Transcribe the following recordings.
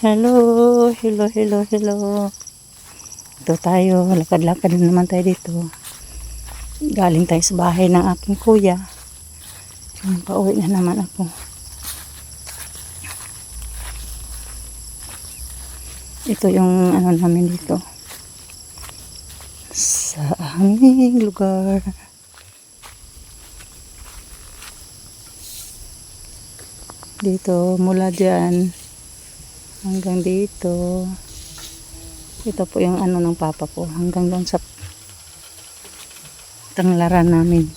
Hello, hello, hello, hello. Ito tayo, lakad-lakad na naman tayo dito. Galing tayo sa bahay ng aking kuya. Pauwi na naman ako. Ito yung ano namin dito. Sa aming lugar. Dito, mula dyan hanggang dito. Ito po yung ano ng papa ko. Hanggang doon sa tanglaran namin.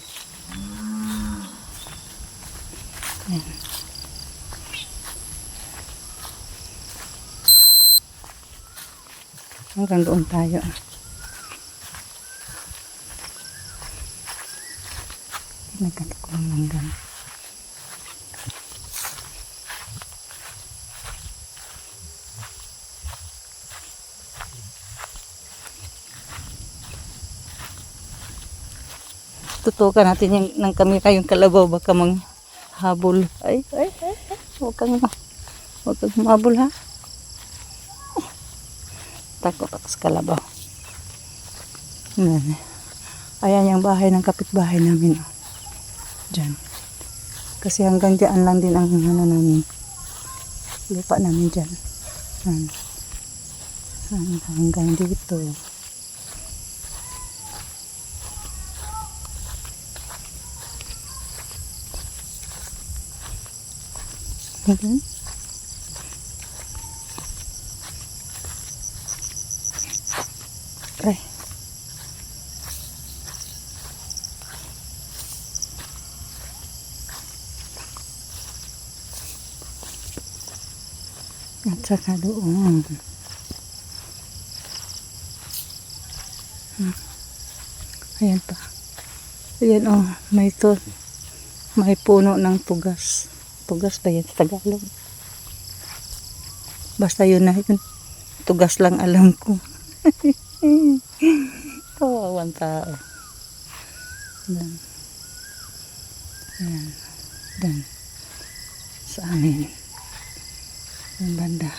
Ayan. Hanggang doon tayo. Nagkatak ko ng hanggang. Tutukan natin yung nang kami kayong kalabaw, baka manghabol. Ay. Huwag kang humabol, ha. Takot ako sa kalabaw. Ayan yung bahay ng kapitbahay namin. Diyan. Kasi hanggang diyan lang din ang ano namin. Lupa namin diyan. Hanggang dito. Ay. At saka doon. Ayan pa. Ayan may puno ng tugas. Tugas ba yan sa Tagalog? Basta yun na yun. Tugas lang alam ko. Kawawang tao. Dan. Ayan. Dan. Sa amin. Yung banda.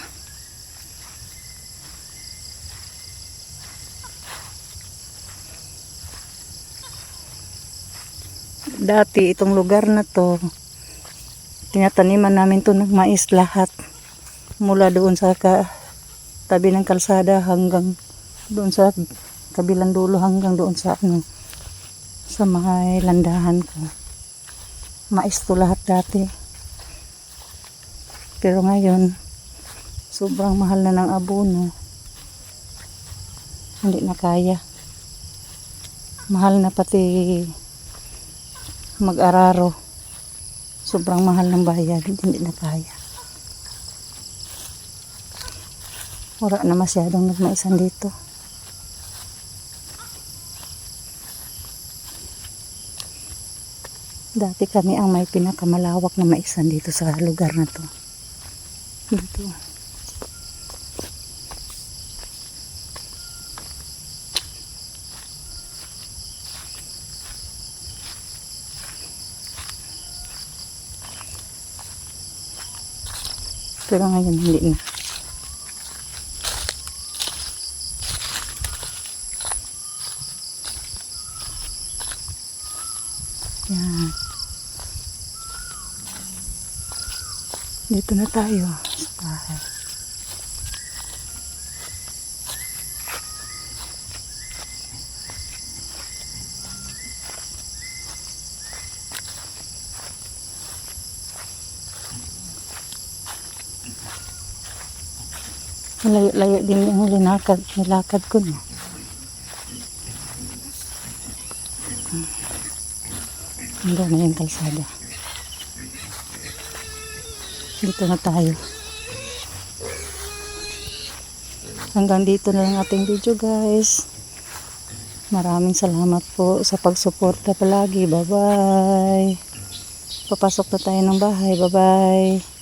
Dati itong lugar na to, tinataniman namin to ng mais lahat. Mula doon sa tabi ng kalsada hanggang doon sa kabilang dulo hanggang doon sa sa mga landahan ko. Mais to lahat dati. Pero ngayon, sobrang mahal na ng abono. Hindi na kaya. Mahal na pati mag-araro. Sobrang mahal ng bayad, hindi na kaya. Wala na masyadong nagmaisan dito. Dati kami ang may pinakamalawak na maisan dito sa lugar na to. Dito. Pero ngayon hindi na. Yan. Dito na tayo sa bahay. Layo-layo din yung nilakad ko, no? Hanggang na yung kalsada. Dito na tayo. Hanggang dito na lang ating video, guys. Maraming salamat po sa pagsuporta palagi. Bye-bye. Papasok na tayo ng bahay. Bye-bye.